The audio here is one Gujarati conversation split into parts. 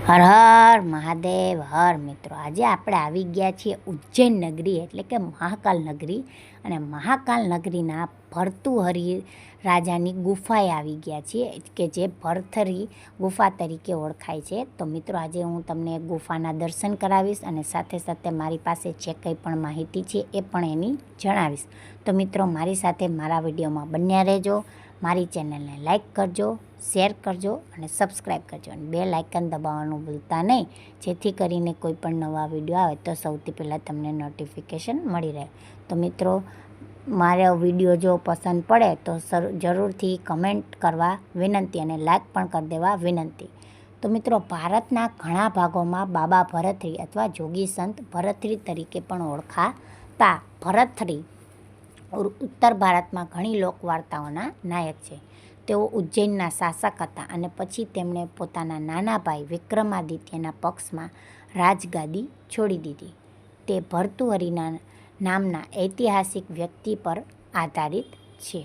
હર હર મહાદેવ હર મિત્રો, આજે આપણે આવી ગયા છીએ ઉજ્જૈન નગરી એટલે કે મહાકાલ નગરી. અને મહાકાલ નગરીના ભર્તુહરિ રાજાની ગુફાએ આવી ગયા છીએ કે જે ભર્તહરિ ગુફા તરીકે ઓળખાય છે. તો મિત્રો, આજે હું તમને ગુફાના દર્શન કરાવીશ અને સાથે સાથે મારી પાસે જે કંઈ પણ માહિતી છે એ પણ એની જણાવીશ. તો મિત્રો, મારી સાથે મારા વિડીયોમાં બન્યા રહેજો. મારી ચેનલને લાઈક કરજો, શેર કરજો અને સબસ્ક્રાઈબ કરજો અને બેલ આઇકન દબાવવાનું ભૂલતા નહીં, જેથી કરીને કોઈ પણ નવા વિડીયો આવે તો સૌથી પહેલાં તમને નોટિફિકેશન મળી રહે. તો મિત્રો, મારો વિડીયો જો પસંદ પડે તો જરૂરથી કમેન્ટ કરવા વિનંતી અને લાઈક પણ કરી દેવા વિનંતી. તો મિત્રો, ભારતના ઘણા ભાગોમાં બાબા ભરથરી અથવા જોગી સંત ભરથરી તરીકે પણ ઓળખાતા ભરથરી ઉત્તર ભારતમાં ઘણી લોકવાર્તાઓના નાયક છે. તેઓ ઉજ્જૈનના શાસક હતા અને પછી તેમણે પોતાના નાના ભાઈ વિક્રમાદિત્યના પક્ષમાં રાજગાદી છોડી દીધી. તે ભર્તુહરિના નામના ઐતિહાસિક વ્યક્તિ પર આધારિત છે.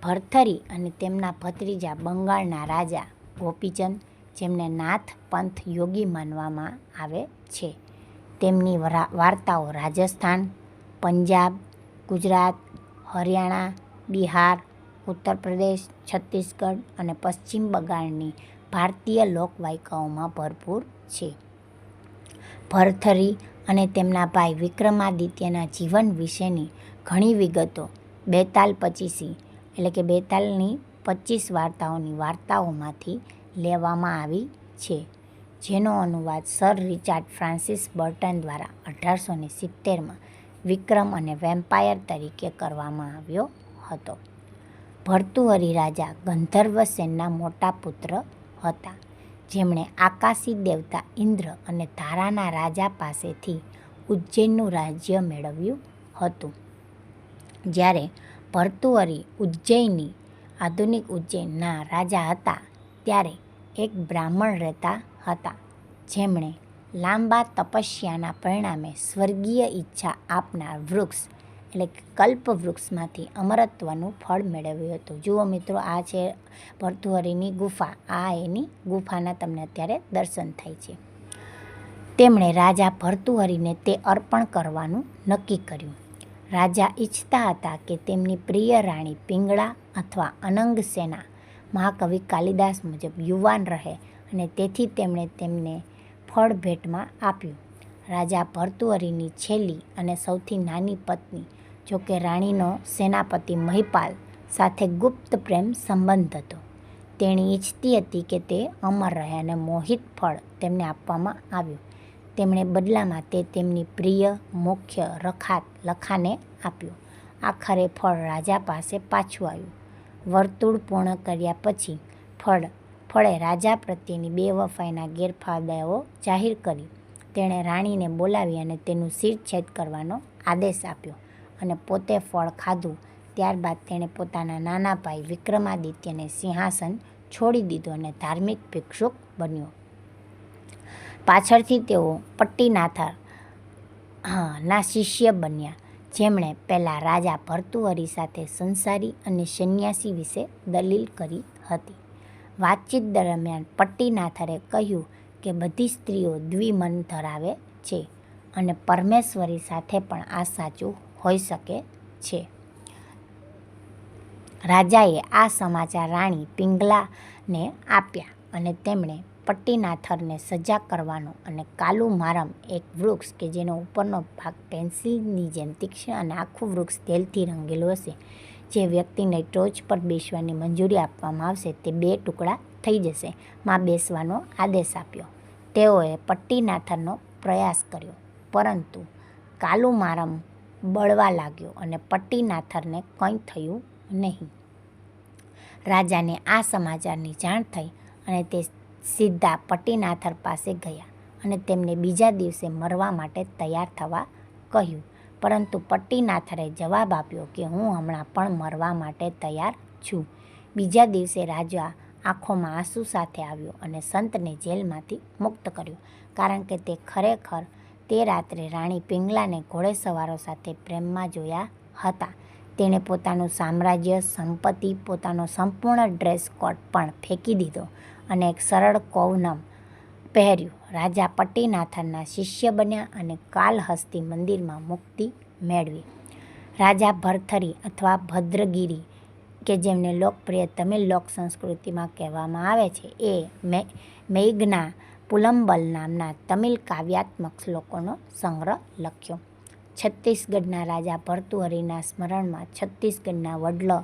ભર્તહરિ અને તેમના ભત્રીજા બંગાળના રાજા ગોપીચંદ, જેમને નાથ પંથ યોગી માનવામાં આવે છે. તેમની વાર્તાઓ રાજસ્થાન, પંજાબ, ગુજરાત, હરિયાણા, બિહાર, ઉત્તર પ્રદેશ, છત્તીસગઢ અને પશ્ચિમ બંગાળની ભારતીય લોકવાયકાઓમાં ભરપૂર છે. ભર્તહરિ અને તેમના ભાઈ વિક્રમાદિત્યના જીવન વિશેની ઘણી વિગતો બેતાલની 25 વાર્તાઓની વાર્તાઓમાંથી લેવામાં આવી છે, જેનો અનુવાદ સર રિચાર્ડ ફ્રાન્સિસ બર્ટન દ્વારા 1870માં વિક્રમ અને વેમ્પાયર તરીકે કરવામાં આવ્યો હતો. ભર્તુહરિ રાજા ગંધર્વસેનના મોટા પુત્ર હતા, જેમણે આકાશી દેવતા ઇન્દ્ર અને ધારાના રાજા પાસેથી ઉજ્જૈનનું રાજ્ય મેળવ્યું હતું. જ્યારે ભર્તુહરિ આધુનિક ઉજ્જૈનના રાજા હતા, ત્યારે એક બ્રાહ્મણ રહેતા હતા, જેમણે લાંબા તપસ્યાના પરિણામે સ્વર્ગીય ઈચ્છા આપનાર વૃક્ષ એટલે કે કલ્પવૃક્ષમાંથી અમરત્વનું ફળ મેળવ્યું હતું. જુઓ મિત્રો, આ છે ભર્તુહરિની ગુફા. આ એની ગુફાના તમને અત્યારે દર્શન થાય છે. તેમણે રાજા ભર્તુહરિને તે અર્પણ કરવાનું નક્કી કર્યું. રાજા ઈચ્છતા હતા કે તેમની પ્રિય રાણી પિંગળા અથવા અનંગસેના મહાકવિ કાલિદાસ મુજબ યુવાન રહે, અને તેથી તેમણે તેમને ફળ ભેટમાં આપ્યું. રાજા ભર્તુહરિની છેલ્લી અને સૌથી નાની પત્ની, જોકે રાણીનો સેનાપતિ મહિપાલ સાથે ગુપ્ત પ્રેમ સંબંધ હતો, તેણી ઈચ્છતી હતી કે તે અમર રહે અને મોહિત ફળ તેમને આપવામાં આવ્યું. તેમણે બદલામાં તે તેમની પ્રિય મુખ્ય રખાત લખાને આપ્યું. આખરે ફળ રાજા પાસે પાછું આવ્યું. વર્તુળ પૂર્ણ કર્યા પછી ફળે રાજા પ્રત્યેની બેવફાઈના ગેરફાયદાઓ જાહેર કરી. તેણે રાણીને બોલાવી અને તેનું શિરછેદ કરવાનો આદેશ આપ્યો અને પોતે ફળ ખાધું. ત્યારબાદ તેણે પોતાના નાના ભાઈ વિક્રમાદિત્યને સિંહાસન છોડી દીધું અને ધાર્મિક ભિક્ષુક બન્યો. પાછળથી તેઓ પટ્ટીનાથર ના શિષ્ય બન્યા, જેમણે પહેલાં રાજા ભર્તુહરિ સાથે સંસારી અને સંન્યાસી વિશે દલીલ કરી હતી. વાતચીત દરમિયાન પટ્ટીનાથરે કહ્યું કે બધી સ્ત્રીઓ દ્વિમન ધરાવે છે અને પરમેશ્વરી સાથે પણ આ સાચું હોઈ શકે છે. રાજાએ આ સમાચાર રાણી પિંગલાને આપ્યા અને તેમણે પટ્ટીનાથરને સજા કરવાનો અને કાલુમારમ, એક વૃક્ષ કે જેનો ઉપરનો ભાગ પેન્સિલની જેમ તીક્ષ્ણ અને આખું વૃક્ષ તેલથી રંગેલું હશે, જે વ્યક્તિને ટોચ પર બેસવાની મંજૂરી આપવામાં આવશે તે 2 ટુકડા થઈ જશે, માં બેસવાનો આદેશ આપ્યો. તેઓએ પટ્ટીનાથરનો પ્રયાસ કર્યો, પરંતુ કાલુમારમ બળવા લાગ્યો અને પટ્ટીનાથરને કંઈ થયું નહીં. રાજાને આ સમાચારની જાણ થઈ અને તે સીધા પટ્ટીનાથર પાસે ગયા અને તેમને બીજા દિવસે મરવા માટે તૈયાર થવા કહ્યું. પરંતુ પટ્ટીનાથરે જવાબ આપ્યો કે હું હમણાં પણ મરવા માટે તૈયાર છું. બીજા દિવસે રાજા આંખોમાં આંસુ સાથે આવ્યો અને સંતને જેલમાંથી મુક્ત કર્યો, કારણ કે તે ખરેખર તે રાત્રે રાણી પિંગલાને ઘોડેસવારો સાથે પ્રેમમાં જોયા હતા. તેણે પોતાનું સામ્રાજ્ય, સંપત્તિ, પોતાનો સંપૂર્ણ ડ્રેસ કોડ પણ ફેંકી દીધો અને એક સરળ કૌવનમ પહેર્યું. રાજા પટ્ટીનાથનના શિષ્ય બન્યા અને કાલહસ્તી મંદિરમાં મુક્તિ મેળવી. રાજા ભરથરી અથવા ભદ્રગીરી, કે જેમને લોકપ્રિય તમિલ લોક સંસ્કૃતિમાં કહેવામાં આવે છે, એ મેઘના પુલંબલ નામના તમિલ કાવ્યાત્મક શ્લોકોનો સંગ્રહ લખ્યો. છત્તીસગઢના રાજા ભર્તુહરિના સ્મરણમાં છત્તીસગઢના વડલો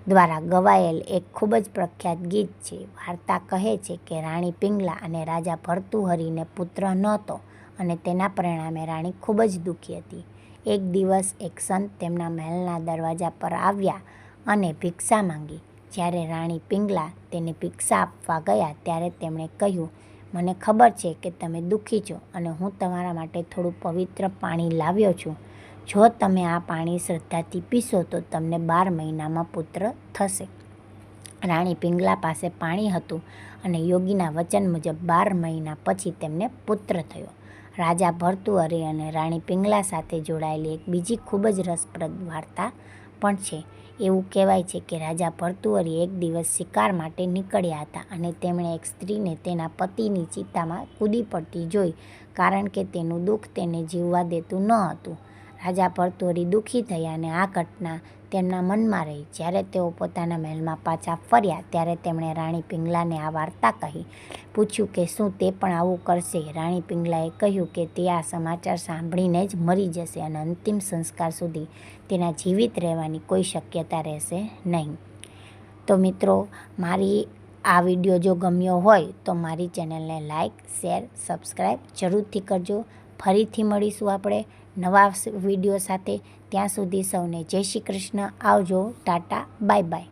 દ્વારા ગવાયેલ એક ખૂબ જ પ્રખ્યાત ગીત છે. વાર્તા કહે છે કે રાણી પિંગલા અને રાજા ભર્તુહરિને પુત્ર નહોતો અને તેના પરિણામે રાણી ખૂબ જ દુઃખી હતી. એક દિવસ એક સંત તેમના મહેલના દરવાજા પર આવ્યા અને ભિક્ષા માંગી. જ્યારે રાણી પિંગલા તેને ભિક્ષા આપવા ગયા ત્યારે તેમણે કહ્યું, મને ખબર છે કે તમે દુઃખી છો અને હું તમારા માટે થોડું પવિત્ર પાણી લાવ્યો છું. જો તમે આ પાણી શ્રદ્ધાથી પીશો તો તમને 12 મહિનામાં પુત્ર થશે. રાણી પિંગલા પાસે પાણી હતું અને યોગીના વચન મુજબ 12 મહિના પછી તેમને પુત્ર થયો. રાજા ભર્તુહરિ અને રાણી પિંગલા સાથે જોડાયેલી એક બીજી ખૂબ જ રસપ્રદ વાર્તા પણ છે. એવું કહેવાય છે કે રાજા ભર્તુહરિ એક દિવસ શિકાર માટે નીકળ્યા હતા અને તેમણે એક સ્ત્રીને તેના પતિની ચિતામાં કૂદી પડતી જોઈ, કારણ કે તેનું દુઃખ તેને જીવવા દેતું ન હતું. રાજા ભર્તુહરિ દુઃખી થયા અને આ ઘટના તેમના મનમાં રહી. જ્યારે તેઓ પોતાના મહેલમાં પાછા ફર્યા ત્યારે તેમણે રાણી પિંગલાને આ વાર્તા કહી. પૂછ્યું કે શું તે પણ આવું કરશે? રાણી પિંગલાએ કહ્યું કે તે આ સમાચાર સાંભળીને જ મરી જશે અને અંતિમ સંસ્કાર સુધી તેના જીવિત રહેવાની કોઈ શક્યતા રહેશે નહીં. તો મિત્રો, મારી આ વિડીયો જો ગમ્યો હોય તો મારી ચેનલને લાઈક, શેર, સબસ્ક્રાઈબ જરૂરથી કરજો. ફરીથી મળીશું આપણે નવા વિડીયો સાથે. ત્યાં સુધી સૌને જય શ્રી કૃષ્ણ. આવજો. Tata, bye bye.